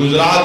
گجرات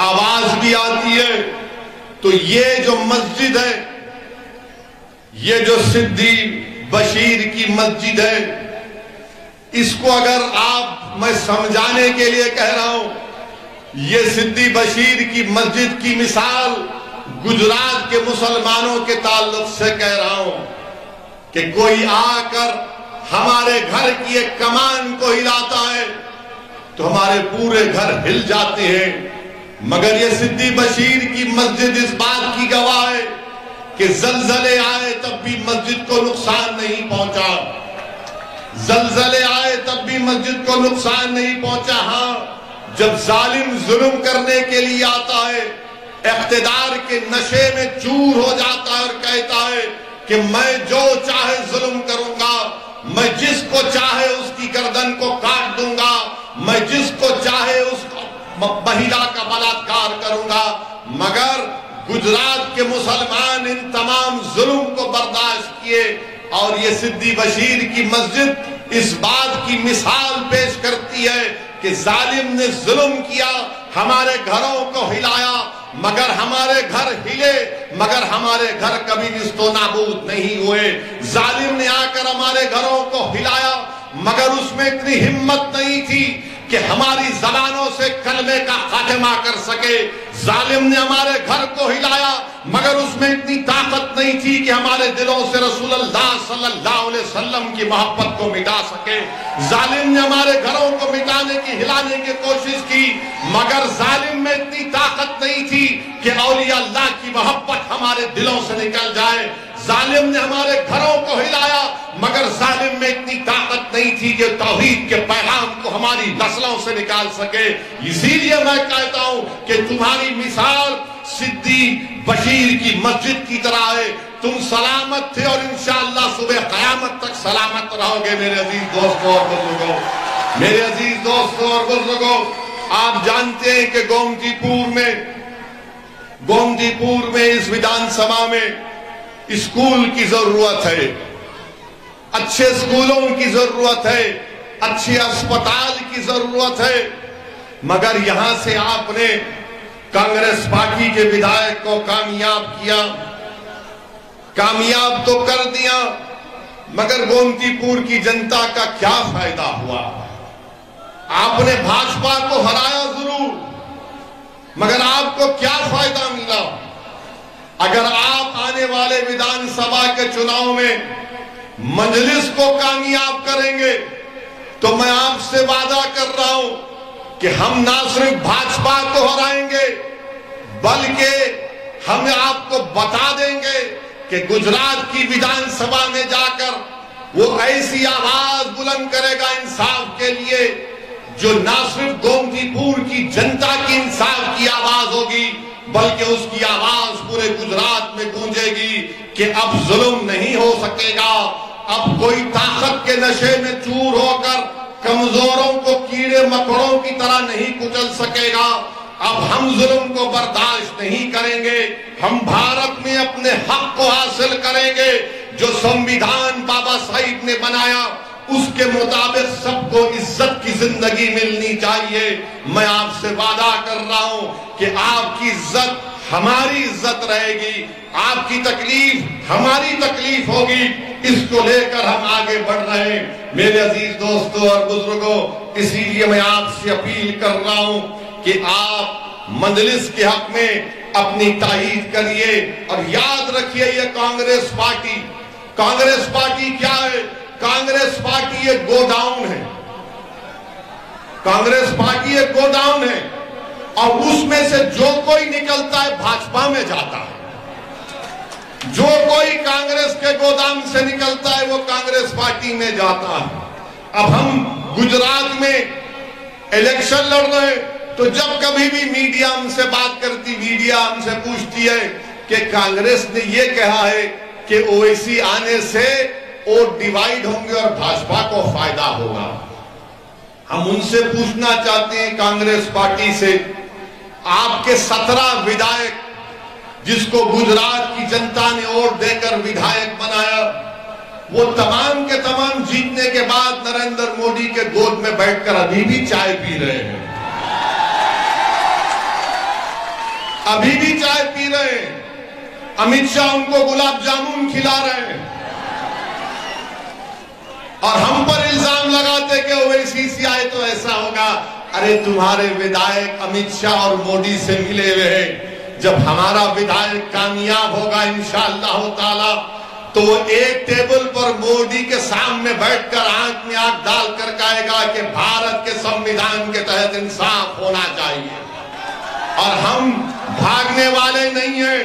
آواز بھی آتی ہے. تو یہ جو مسجد ہے، یہ جو صدی بشیر کی مسجد ہے، اس کو اگر میں سمجھانے کے لیے کہہ رہا ہوں، یہ صدی بشیر کی مسجد کی مثال گجرات کے مسلمانوں کے تعلق سے کہہ رہا ہوں کہ کوئی آ کر ہمارے گھر کی ایک کمان کو ہلاتا ہے تو ہمارے پورے گھر ہل جاتے ہیں. مگر یہ صدی بشیر کی مسجد اس بات کی گواہ ہے کہ زلزلے آئے تب بھی مسجد کو نقصان نہیں پہنچا. زلزلے آئے تب بھی مسجد کو نقصان نہیں پہنچا. ہاں، جب ظالم ظلم کرنے کے لیے آتا ہے، اقتدار کے نشے میں چور ہو جاتا ہے اور کہتا ہے کہ میں جو چاہے ظلم کروں گا، میں جس کو چاہے اس کی گردن کو کاٹ دوں گا، میں جس کو چاہے اس مہیلا کا بلاತ್ಕಾರ کروں گا. مگر گجرات کے مسلمان ان تمام ظلم کو برداشت کیے، اور یہ صدی بشیر کی مسجد اس بات کی مثال پیش کرتی ہے کہ ظالم نے ظلم کیا، ہمارے گھروں کو ہلایا، مگر ہمارے گھر ہلے، مگر ہمارے گھر کبھی نیست و نابود نہیں ہوئے. ظالم نے آ کر ہمارے گھروں کو ہلایا، مگر اس میں اتنی ہمت نہیں تھی کہ ہماری زبانوں سے کلمے کا خاتمہ کر سکے. ظالم نے ہمارے گھر کو ہلایا، مگر اس میں اتنی طاقت نہیں تھی کہ ہمارے دلوں سے رسول اللہ صلی اللہ علیہ وسلم کی محبت کو مٹا سکے. ظالم نے ہمارے گھروں کو مٹانے کی، ہلانے کی کوشش کی، مگر ظالم میں اتنی طاقت نہیں تھی کہ اولیاء اللہ کی محبت ہمارے دلوں سے نکل جائے. ظالم نے ہمارے گھروں کو ہلایا، مگر ظالم میں اتنی طاقت نہیں تھی کہ توحید کے پیغام کو ہماری نسلوں سے نکال سکے. اسی لیے میں کہتا ہوں کہ تمہاری مثال صدی بشیر کی مسجد کی طرح ہے. تم سلامت تھے اور انشاءاللہ صبح قیامت تک سلامت رہو گے. میرے عزیز دوستوں اور بزرگوں، میرے عزیز دوستوں اور بزرگوں، آپ جانتے ہیں کہ گومتی پور میں اس ودھان سبھا میں اسکول کی ضرورت ہے، اچھے اسکولوں کی ضرورت ہے، اچھے اسپتال کی ضرورت ہے. مگر یہاں سے آپ نے کانگریس پارٹی کے ودھائک کو کامیاب کیا، کامیاب تو کر دیا، مگر گومتی پور کی جنتا کا کیا فائدہ ہوا؟ آپ نے بھاجپا کو ہرایا ضرور، مگر آپ کو کیا فائدہ ملا؟ اگر آپ آنے والے ودھان سبھا کے چناؤ میں مجلس کو کامیاب کریں گے تو میں آپ سے وعدہ کر رہا ہوں کہ ہم نہ صرف بھاجپا کو ہرائیں گے، بلکہ ہم آپ کو بتا دیں گے کہ گجرات کی ودھان سبھا میں جا کر وہ ایسی آواز بلند کرے گا انصاف کے لیے جو نہ صرف گومتی پور کی جنتا کی انصاف کی آواز ہوگی، بلکہ اس کی آواز پورے گجرات میں گونجے گی کہ اب ظلم نہیں ہو سکے گا. اب کوئی طاقت کے نشے میں چور ہو کر کمزوروں کو کیڑے مکڑوں کی طرح نہیں کچل سکے گا. اب ہم ظلم کو برداشت نہیں کریں گے. ہم بھارت میں اپنے حق کو حاصل کریں گے. جو سمویدھان بابا صاحب نے بنایا اس کے مطابق سب کو عزت کی زندگی ملنی چاہیے. میں آپ سے وعدہ کر رہا ہوں کہ آپ کی عزت ہماری عزت رہے گی، آپ کی تکلیف ہماری تکلیف ہوگی. اس کو لے کر ہم آگے بڑھ رہے ہیں. میرے عزیز دوستوں اور بزرگوں، اسی لیے میں آپ سے اپیل کر رہا ہوں کہ آپ مجلس کے حق میں اپنی تائید کریے اور یاد رکھیے یہ کانگریس پارٹی کیا ہے؟ کانگریس پارٹی ایک گوڈاؤن ہے. کانگریس پارٹی ایک گوڈاؤن ہے اور اس میں سے جو کوئی نکلتا ہے بھاجپا میں جاتا ہے. جو کوئی کانگریس کے گودام سے نکلتا ہے وہ کانگریس پارٹی میں جاتا ہے. اب ہم گجرات میں الیکشن لڑ رہے ہیں تو جب کبھی بھی میڈیا ہم سے بات کرتی، میڈیا ہم سے پوچھتی ہے کہ کانگریس نے یہ کہا ہے کہ اویسی آنے سے ووٹ ڈیوائیڈ ہوں گے اور بھاجپا کو فائدہ ہوگا. ہم ان سے پوچھنا چاہتے ہیں کانگریس پارٹی سے، آپ کے 17 ودھائک جس کو گجرات کی جنتا نے ووٹ دے کر ودھائک بنایا، وہ تمام کے تمام جیتنے کے بعد نریندر مودی کے گود میں بیٹھ کر ابھی بھی چائے پی رہے ہیں. ابھی بھی چائے پی رہے ہیں، امت شاہ ان کو گلاب جامن کھلا رہے ہیں، اور ہم پر الزام لگاتے کہ اویسی سے آئے تو ایسا ہوگا۔ ارے تمہارے ودھائک امت شاہ اور مودی سے ملے ہوئے ہیں، جب ہمارا ودھائک کامیاب ہوگا انشاءاللہ تعالی تو وہ ایک ٹیبل پر مودی کے سامنے بیٹھ کر آنکھ میں آنکھ ڈال کر کہے گا کہ بھارت کے سنویدھان کے تحت انصاف ہونا چاہیے، اور ہم بھاگنے والے نہیں ہیں،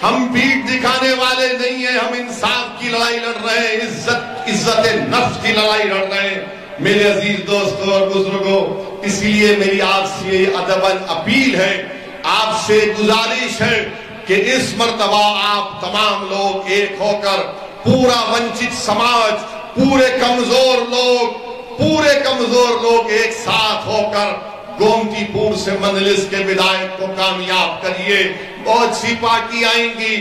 ہم پیٹھ دکھانے والے نہیں ہیں، ہم انصاف کی لڑائی لڑ رہے ہیں، عزت نفس کی لڑائی لڑ رہے ہیں۔ میرے عزیز دوستوں اور بزرگوں، اس لیے میری آپ سے ادباً اپیل ہے، آپ سے گزارش ہے کہ اس مرتبہ آپ تمام لوگ ایک ہو کر پورا ونچت سماج، پورے کمزور لوگ ایک ساتھ ہو کر گومتی پور سے مجلس کے ودھائک کو کامیاب کریے۔ بہت سی پارٹی آئیں گی،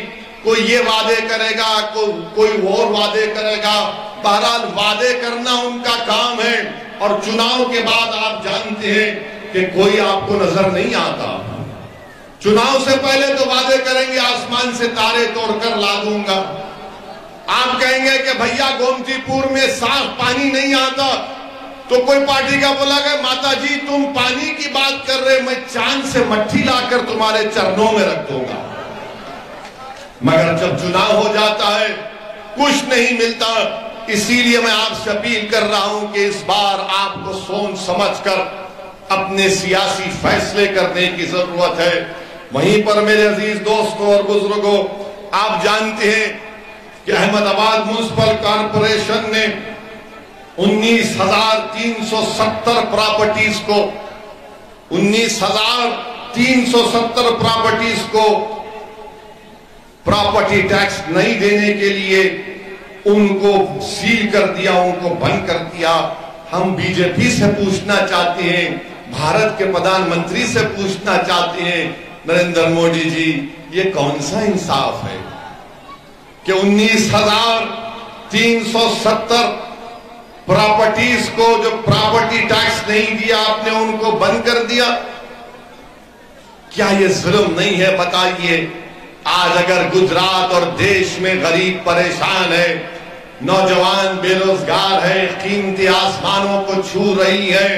کوئی یہ وعدے کرے گا، کوئی اور وعدے کرے گا، بہرحال وعدے کرنا ان کا کام ہے، اور چناؤ کے بعد آپ جانتے ہیں کہ کوئی آپ کو نظر نہیں آتا۔ چناؤ سے پہلے تو وعدے کریں گے آسمان سے تارے توڑ کر لا دوں گا، آپ کہیں گے کہ بھیا گومتی پور میں صاف پانی نہیں آتا، تو کوئی پارٹی کا بولا کہ ماتا جی تم پانی کی بات کر رہے، میں چاند سے مٹھی لا کر تمہارے چرنوں میں رکھ دوں گا۔ مگر جب چناؤ ہو جاتا ہے کچھ نہیں ملتا، اسی لیے میں آپ سے اپیل کر رہا ہوں کہ اس بار آپ کو سوچ سمجھ کر اپنے سیاسی فیصلے کرنے کی ضرورت ہے۔ وہیں پر میرے عزیز دوستوں اور بزرگوں، آپ جانتے ہیں کہ احمد آباد میونسپل کارپوریشن نے 19,370 پراپرٹیز کو 19,370 پراپرٹیز کو پراپرٹی ٹیکس نہیں دینے کے لیے ان کو سیل کر دیا، ان کو بند کر دیا۔ ہم بی جے پی سے پوچھنا چاہتے ہیں، بھارت کے پردھان منتری سے پوچھنا چاہتے ہیں، نریندر مودی جی یہ کون سا انصاف ہے کہ 19,370 پراپرٹیز کو جو پراپرٹی ٹیکس نہیں دیا آپ نے ان کو بند کر دیا؟ کیا یہ ظلم نہیں ہے؟ بتائیے۔ آج اگر گجرات اور دیش میں غریب پریشان ہے، نوجوان بے روزگار ہے، قیمتی آسمانوں کو چھو رہی ہے،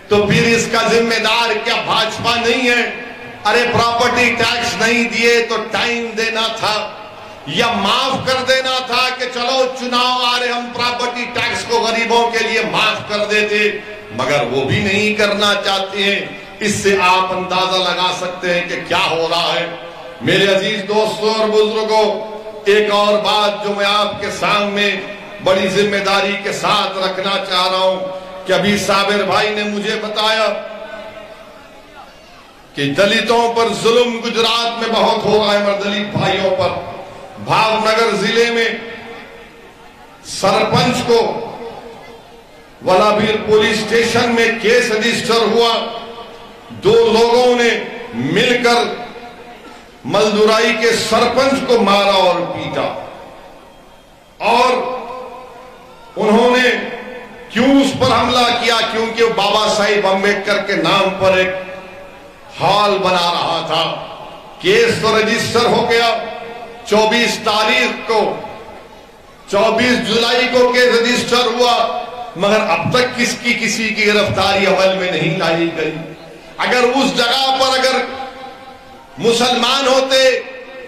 تو پھر اس کا ذمہ دار کیا بھاجپا نہیں ہے؟ ارے پراپرٹی ٹیکس نہیں دیے تو ٹائم دینا تھا، یا معاف کر دینا تھا کہ چلو چناؤ آ رہے ہم پراپرٹی ٹیکس کو غریبوں کے لیے معاف کر دیتے، مگر وہ بھی نہیں کرنا چاہتے ہیں۔ اس سے آپ اندازہ لگا سکتے ہیں کہ کیا ہو رہا ہے۔ میرے عزیز دوستوں اور بزرگوں، ایک اور بات جو میں آپ کے سامنے بڑی ذمہ داری کے ساتھ رکھنا چاہ رہا ہوں کہ ابھی صابر بھائی نے مجھے بتایا کہ دلتوں پر ظلم گجرات میں بہت ہو رہا ہے، دلت بھائیوں پر۔ بھاؤ نگر ضلع میں سرپنچ کو ولابھیر پولیس اسٹیشن میں کیس رجسٹر ہوا، 2 لوگوں نے مل کر ملدورائی کے سرپنچ کو مارا اور پیٹا، اور انہوں نے کیوں اس پر حملہ کیا؟ کیونکہ وہ بابا صاحب امبیڈکر کے نام پر ایک ہال بنا رہا تھا۔ کیس تو رجسٹر ہو گیا، 24 تاریخ کو 24 جولائی کو کیس رجسٹر ہوا، مگر اب تک کسی کی گرفتاری عمل میں نہیں لائی گئی۔ اگر اس جگہ پر اگر مسلمان ہوتے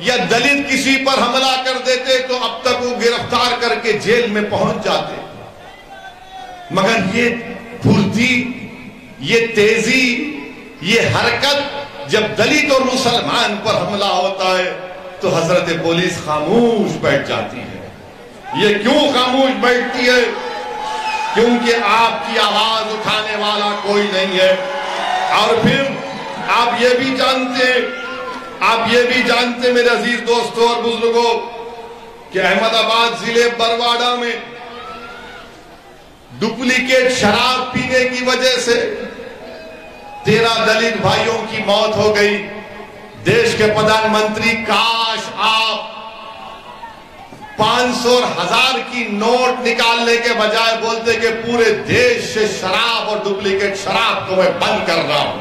یا دلت کسی پر حملہ کر دیتے تو اب تک وہ گرفتار کر کے جیل میں پہنچ جاتے، مگر یہ پھرتی، یہ تیزی، یہ حرکت جب دلت اور مسلمان پر حملہ ہوتا ہے تو حضرت پولیس خاموش بیٹھ جاتی ہے۔ یہ کیوں خاموش بیٹھتی ہے؟ کیونکہ آپ کی آواز اٹھانے والا کوئی نہیں ہے۔ اور پھر آپ یہ بھی جانتے میرے عزیز دوستوں اور بزرگوں کہ احمد آباد ضلع برواڑہ میں ڈپلیکیٹ شراب پینے کی وجہ سے 13 دلت بھائیوں کی موت ہو گئی۔ دیش کے پردھان منتری کاش آپ 500 اور 1000 کی نوٹ نکالنے کے بجائے بولتے کہ پورے دیش سے شراب اور ڈپلیکیٹ شراب کو میں بند کر رہا ہوں۔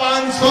500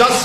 10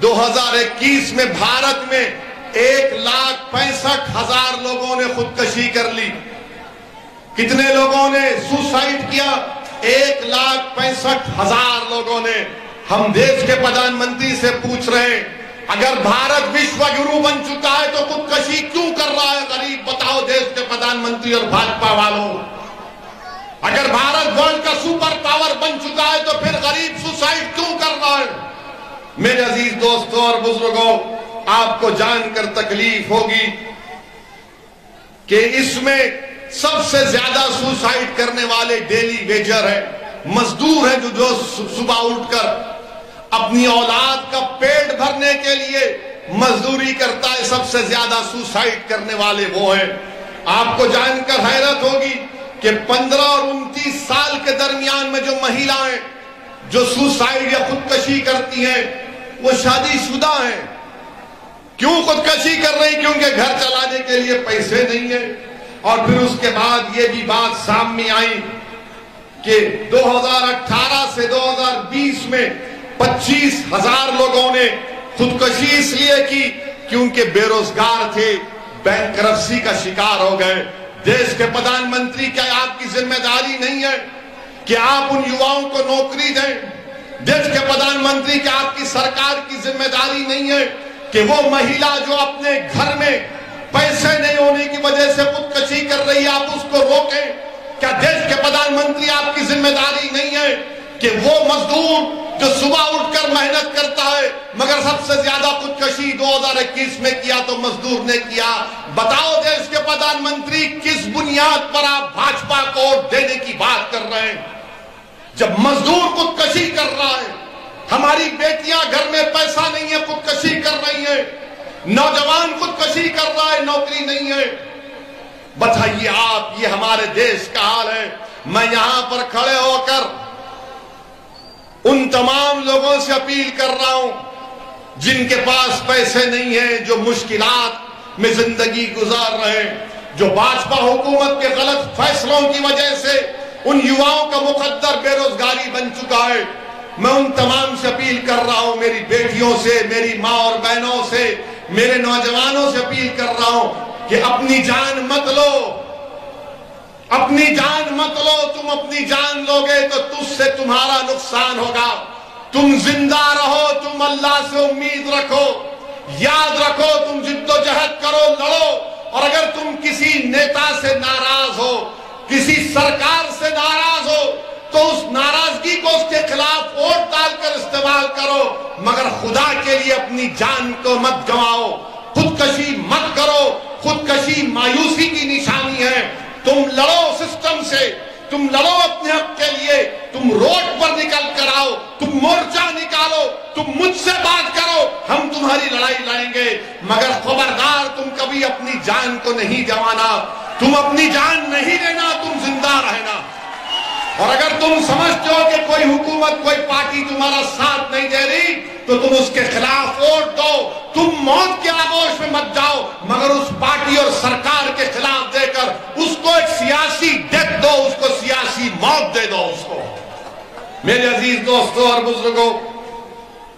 2021 میں بھارت میں 1,65,000 لوگوں نے خودکشی کر لی. کتنے لوگوں نے سوسائڈ کیا؟ 1,65,000 لوگوں نے. ہم دیش کے پردھان منتری سے پوچھ رہے ہیں اگر بھارت وشو گرو بن چکا ہے تو خودکشی کیوں کر رہا ہے غریب؟ بتاؤ دیش کے پردھان منتری اور بھاجپا والوں. اگر بھارت ورلڈ کا سپر پاور بن چکا ہے تو پھر غریب سوسائڈ کیوں کر رہا ہے؟ میرے عزیز دوستوں اور بزرگوں، آپ کو جان کر تکلیف ہوگی کہ اس میں سب سے زیادہ سوسائڈ کرنے والے ڈیلی ویجر ہیں، مزدور ہیں جو صبح اٹھ کر اپنی اولاد کا پیٹ بھرنے کے لیے مزدوری کرتا ہے. سب سے زیادہ سوسائڈ کرنے والے وہ ہیں. آپ کو جان کر حیرت ہوگی کہ 15 اور 29 سال کے درمیان میں جو مہیلائیں جو سوسائڈ یا خودکشی کرتی ہیں وہ شادی شدہ ہیں. کیوں خودکشی کر رہی؟ کیونکہ گھر چلانے کے لیے پیسے نہیں ہیں. اور پھر اس کے بعد یہ بھی بات سامنے آئی کہ 2018 سے 2020 میں 25,000 لوگوں نے خودکشی اس لیے کی کیونکہ بے روزگار تھے، بینکرپسی کا شکار ہو گئے. دیش کے پردھان منتری، کیا آپ کی ذمہ داری نہیں ہے کہ آپ ان یواؤں کو نوکری دیں؟ دیش کے پردھان منتری، کیا آپ کی سرکار کی ذمہ داری نہیں ہے کہ وہ مہیلا جو اپنے گھر میں پیسے نہیں ہونے کی وجہ سے خودکشی کر رہی ہے آپ اس کو روکیں؟ کیا دیش کے پردھان منتری آپ کی ذمہ داری نہیں ہے کہ وہ مزدور جو صبح اٹھ کر محنت کرتا ہے مگر سب سے زیادہ خودکشی 2021 میں کیا تو مزدور نے کیا؟ بتاؤ دیش کے پردھان منتری کس بنیاد پر آپ بھاجپا کو ووٹ دینے کی بات کر رہے ہیں جب مزدور خودکشی کر رہا ہے؟ ہماری بیٹیاں گھر میں پیسہ نہیں ہے خودکشی کر رہی ہیں، نوجوان خودکشی کر رہا ہے نوکری نہیں ہے. بتائیے آپ، یہ ہمارے دیش کا حال ہے. میں یہاں پر کھڑے ہو کر ان تمام لوگوں سے اپیل کر رہا ہوں جن کے پاس پیسے نہیں ہیں، جو مشکلات میں زندگی گزار رہے ہیں، جو بھاجپا حکومت کے غلط فیصلوں کی وجہ سے ان یواؤں کا مقدر بے روزگاری بن چکا ہے. میں ان تمام سے اپیل کر رہا ہوں، میری بیٹیوں سے، میری ماں اور بہنوں سے، میرے نوجوانوں سے اپیل کر رہا ہوں کہ اپنی جان مت لو، اپنی جان مت لو. تم اپنی جان لوگے تو تجھ سے تمہارا نقصان ہوگا. تم زندہ رہو، تم اللہ سے امید رکھو، یاد رکھو تم جد و جہد کرو، لڑو. اور اگر تم کسی نیتا سے ناراض ہو، کسی سرکار سے ناراض ہو تو اس ناراضگی کو اس کے خلاف ووٹ ڈال کر استعمال کرو، مگر خدا کے لیے اپنی جان کو مت گنواؤ. خودکشی مت کرو. خودکشی مایوسی کی نشانی ہے. تم لڑو سسٹم سے، تم لڑو اپنے حق کے لیے. تم روڈ پر نکل کر آؤ، تم مورچہ نکالو، تم مجھ سے بات کرو، ہم تمہاری لڑائی لڑیں گے. مگر خبردار تم کبھی اپنی جان کو نہیں گنوانا، تم اپنی جان نہیں لینا، تم زندہ رہنا. اور اگر تم سمجھتے ہو کہ کوئی حکومت، کوئی پارٹی تمہارا ساتھ نہیں دے رہی تو تم اس کے خلاف ووٹ دو. تم موت کے آغوش میں مت جاؤ، مگر اس پارٹی اور سرکار کے خلاف دے کر اس کو ایک سیاسی ڈیتھ دو، اس کو سیاسی موت دے دو اس کو. میرے عزیز دوستوں اور بزرگوں،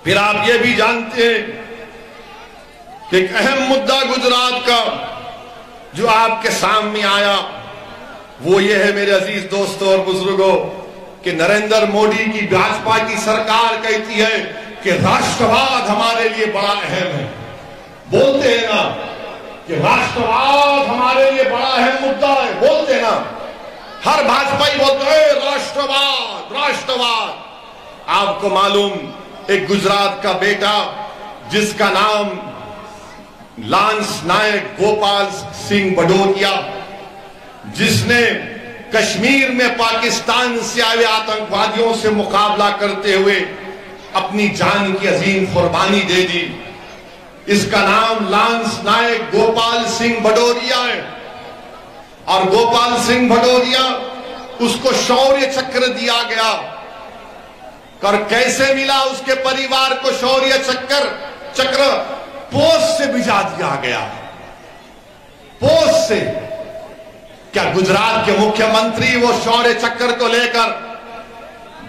پھر آپ یہ بھی جانتے ہیں کہ ایک اہم مدعا گجرات کا جو آپ کے سامنے آیا وہ یہ ہے میرے عزیز دوستوں اور بزرگوں کہ نریندر مودی کی بھاجپا کی سرکار کہتی ہے کہ راشٹرواد ہمارے لیے بڑا اہم ہے. بولتے ہیں نا کہ راشٹرواد ہمارے لیے بڑا اہم مدعا ہے، بولتے ہیں نا، ہر بھاجپائی بولتے ہیں راشٹرواد راشٹرواد. آپ کو معلوم ایک گجرات کا بیٹا جس کا نام لانس نائک گوپال سنگھ بھدوریا، جس نے کشمیر میں پاکستان سے آئے آتنکوادیوں سے مقابلہ کرتے ہوئے اپنی جان کی عظیم قربانی دے دی. اس کا نام لانس نائک گوپال سنگھ بھدوریا ہے. اور گوپال سنگھ بھدوریا اس کو شوریہ چکر دیا گیا. اور کیسے ملا اس کے پریوار کو شوریہ چکر؟ پوسٹ سے بھیجا دیا گیا، پوسٹ سے. کیا گجرات کے مکھیہ منتری وہ شوریہ چکر کو لے کر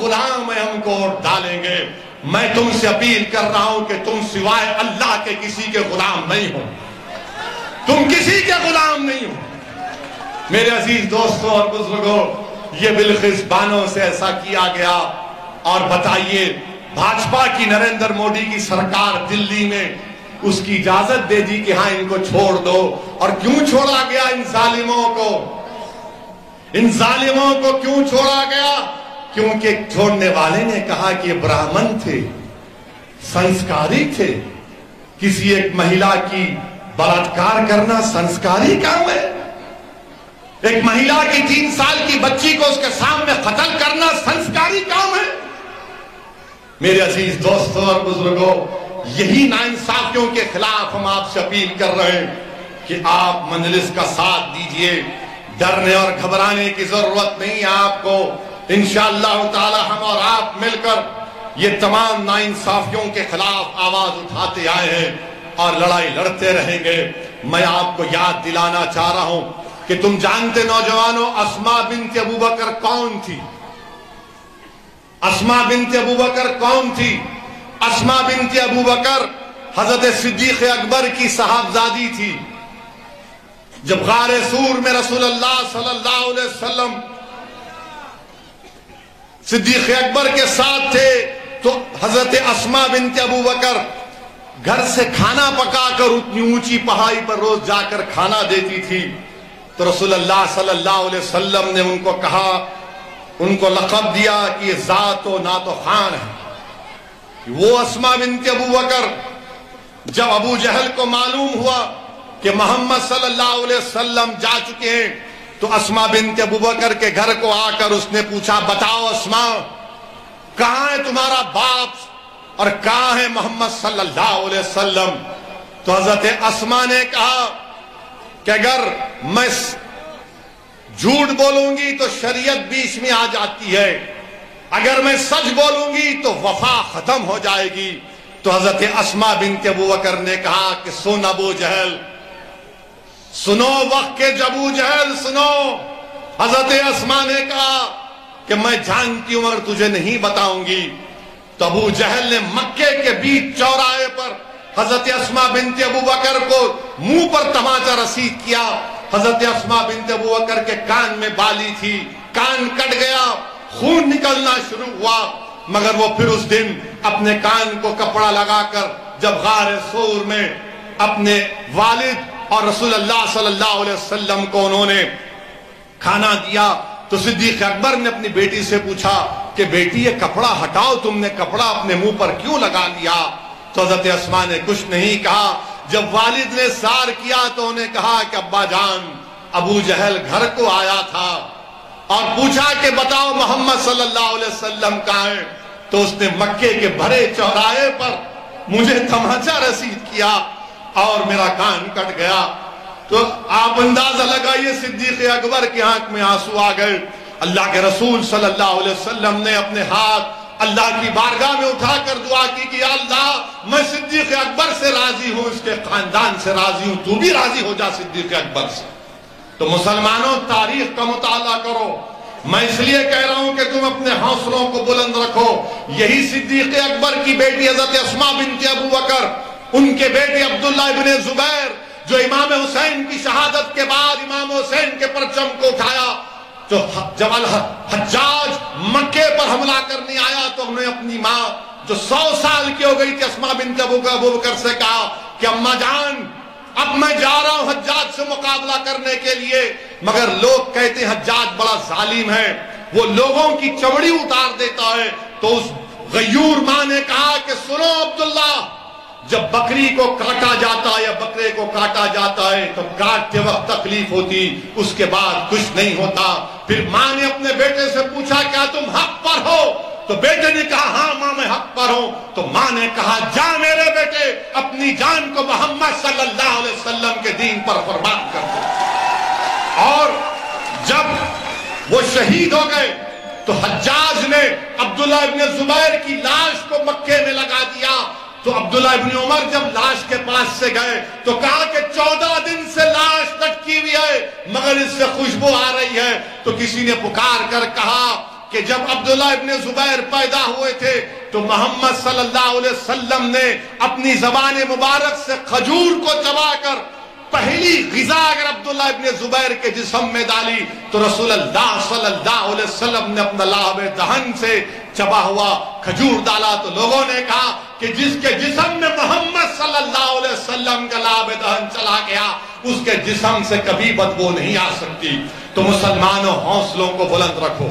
غلام ہم کو ووٹ ڈالیں گے. میں تم سے اپیل کر رہا ہوں کہ تم سوائے اللہ کے کسی کے غلام نہیں ہو. تم کسی کے غلام نہیں ہو. میرے عزیز دوستوں اور بزرگوں، یہ بالخص بانوں سے ایسا کیا گیا. اور بتائیے بھاجپا کی نریندر مودی کی سرکار دلی میں اس کی اجازت دے دی کہ ہاں ان کو چھوڑ دو. اور کیوں چھوڑا گیا ان ظالموں کو؟ ان ظالموں کو کیوں چھوڑا گیا؟ کیونکہ چھوڑنے والے نے کہا کہ یہ براہمن تھے، سنسکاری تھے. کسی ایک مہیلا کی بلاತ್ಕಾರ کرنا سنسکاری کام ہے؟ ایک مہیلا کی 3 سال کی بچی کو اس کے سامنے قتل کرنا سنسکاری کام ہے؟ میرے عزیز دوستوں اور بزرگوں، یہی ناانصافیوں کے خلاف ہم آپ سے اپیل کر رہے ہیں کہ آپ مجلس کا ساتھ دیجئے. ڈرنے اور گھبرانے کی ضرورت نہیں ہے آپ کو. انشاءاللہ تعالی ہم اور آپ مل کر یہ تمام ناانصافیوں کے خلاف آواز اٹھاتے آئے ہیں اور لڑائی لڑتے رہیں گے. میں آپ کو یاد دلانا چاہ رہا ہوں کہ تم جانتے نوجوانوں اسماء بنت ابوبکر کون تھی؟ اسماء بنت ابوبکر کون تھی؟ اسماء بنت ابوبکر حضرت صدیق اکبر کی صاحبزادی تھی. جب غار سور میں رسول اللہ صلی اللہ علیہ وسلم صدیق اکبر کے ساتھ تھے تو حضرت اسماء بنت ابوبکر گھر سے کھانا پکا کر اتنی اونچی پہاڑی پر روز جا کر کھانا دیتی تھی. تو رسول اللہ صلی اللہ علیہ وسلم نے ان کو کہا، ان کو لقب دیا کہ یہ ذات و نعت و خوان ہے. وہ اسماء بنت ابوبکر جب ابو جہل کو معلوم ہوا کہ محمد صلی اللہ علیہ وسلم جا چکے ہیں تو اسماء بنت ابوبکر کے گھر کو آ کر اس نے پوچھا، بتاؤ اسماء کہاں ہے تمہارا باپ اور کہاں ہے محمد صلی اللہ علیہ وسلم؟ تو حضرت اسماء نے کہا کہ اگر میں جھوٹ بولوں گی تو شریعت بیچ میں آ جاتی ہے، اگر میں سچ بولوں گی تو وفا ختم ہو جائے گی. تو حضرت اسماء بنت ابوبکر نے کہا کہ سن ابو جہل، سنو وقت کے ابو جہل سنو. حضرت اسماء نے کہا کہ میں جانتی ہوں مگر تجھے نہیں بتاؤں گی. تو ابو جہل نے مکے کے بیچ چوراہے پر حضرت اسماء بنت ابوبکر کو منہ پر تماچا رسید کیا. حضرت اسماء بنت ابوبکر کے کان میں بالی تھی، کان کٹ گیا، خون نکلنا شروع ہوا. مگر وہ پھر اس دن اپنے کان کو کپڑا لگا کر جب غار سور میں اپنے والد اور رسول اللہ صلی اللہ علیہ وسلم کو انہوں نے کھانا دیا تو صدیق اکبر نے اپنی بیٹی سے پوچھا کہ بیٹی یہ کپڑا ہٹاؤ، تم نے کپڑا اپنے منہ پر کیوں لگا لیا؟ تو حضرت اسماء نے کچھ نہیں کہا. جب والد نے سار کیا تو انہیں کہا کہ ابا جان ابو جہل گھر کو آیا تھا اور پوچھا کہ بتاؤ محمد صلی اللہ علیہ وسلم کہاں ہے؟ تو اس نے مکے کے بھرے چوراہے پر مجھے تماچا رسید کیا اور میرا کان کٹ گیا. تو آپ اندازہ لگائیے صدیق اکبر کی آنکھ میں آنسو آ گئے. اللہ کے رسول صلی اللہ علیہ وسلم نے اپنے ہاتھ اللہ کی بارگاہ میں اٹھا کر دعا کی کہ یا اللہ میں صدیق اکبر سے راضی ہوں، اس کے خاندان سے راضی ہوں، تو بھی راضی ہو جا صدیق اکبر سے. تو مسلمانوں تاریخ کا مطالعہ کرو. میں اس لیے کہہ رہا ہوں کہ تم اپنے حوصلوں کو بلند رکھو. یہی صدیق اکبر کی بیٹی حضرت اسماء بنت ابوبکر، ان کے بیٹے عبداللہ ابن زبیر جو امام حسین کی شہادت کے بعد امام حسین کے پرچم کو اٹھایا، تو جب حجاج مکے پر حملہ کرنے آیا تو انہوں نے اپنی ماں جو 100 سال کی ہو گئی تھی اسماء بنت ابوبکر سے کہا کہ اماں جان اب میں جا رہا ہوں حجاج سے مقابلہ کرنے کے لیے، مگر لوگ کہتے ہیں حجاج بڑا ظالم ہے، وہ لوگوں کی چمڑی اتار دیتا ہے. تو اس غیور ماں نے کہا کہ سنو عبداللہ، جب بکری کو کاٹا جاتا ہے یا بکرے کو کاٹا جاتا ہے تو کاٹتے وقت تکلیف ہوتی، اس کے بعد کچھ نہیں ہوتا. پھر ماں نے اپنے بیٹے سے پوچھا کیا تم حق پر ہو؟ تو بیٹے نے کہا ہاں ماں میں حق پر ہوں. تو ماں نے کہا جا میرے بیٹے اپنی جان کو محمد صلی اللہ علیہ وسلم کے دین پر قربان کر دو. اور جب وہ شہید ہو گئے تو حجاج نے عبداللہ ابن زبیر کی لاش کو مکے میں لگا دیا. تو عبداللہ ابن عمر جب لاش کے پاس سے گئے تو کہا کہ 14 دن سے لاش لٹکی ہوئی ہے مگر اس سے خوشبو آ رہی ہے. تو کسی نے پکار کر کہا کہ جب عبداللہ ابن زبیر پیدا ہوئے تھے تو محمد صلی اللہ علیہ وسلم نے اپنی زبان مبارک سے کھجور کو چبا کر پہلی غذا اگر عبداللہ ابن زبیر کے جسم میں ڈالی تو رسول اللہ صلی اللہ علیہ وسلم نے اپنا لعاب دہن سے چبا ہوا کھجور ڈالا تو لوگوں نے کہا کہ جس کے جسم میں محمد صلی اللہ علیہ وسلم کا لعاب دہن چلا گیا اس کے جسم سے کبھی بدبو نہیں آ سکتی۔ تو مسلمانوں حوصلوں کو بلند رکھو،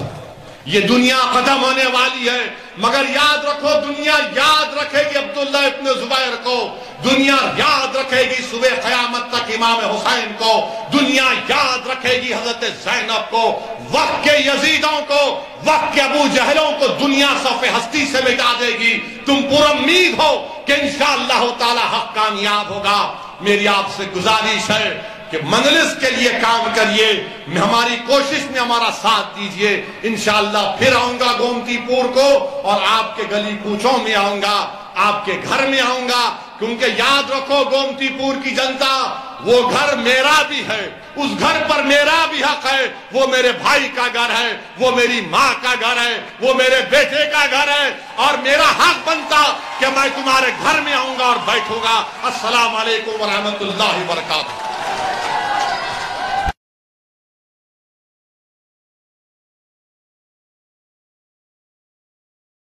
یہ دنیا ختم ہونے والی ہے، مگر یاد رکھو دنیا یاد رکھے گی عبداللہ ابن زبیر کو، دنیا یاد رکھے گی صبح قیامت تک امام حسین کو، دنیا یاد رکھے گی حضرت زینب کو، وقت کے یزیدوں کو، وقت کے ابو جہلوں کو دنیا صف ہستی سے مٹا دے گی۔ تم پر امید ہو کہ انشاءاللہ تعالی حق کامیاب ہوگا۔ میری آپ سے گزارش ہے کہ مجلس کے لیے کام کریے، ہماری کوشش میں ہمارا ساتھ دیجئے۔ انشاءاللہ پھر آؤں گا گومتی پور کو اور آپ کے گلی کوچوں میں آؤں گا، آپ کے گھر میں آؤں گا، کیونکہ یاد رکھو گومتی پور کی جنتا، وہ گھر میرا بھی ہے، اس گھر پر میرا بھی حق ہے، وہ میرے بھائی کا گھر ہے، وہ میری ماں کا گھر ہے، وہ میرے بیٹے کا گھر ہے، اور میرا حق بنتا کہ میں تمہارے گھر میں آؤں گا اور بیٹھوں گا۔ السلام علیکم ورحمۃ اللہ وبرکاتہ۔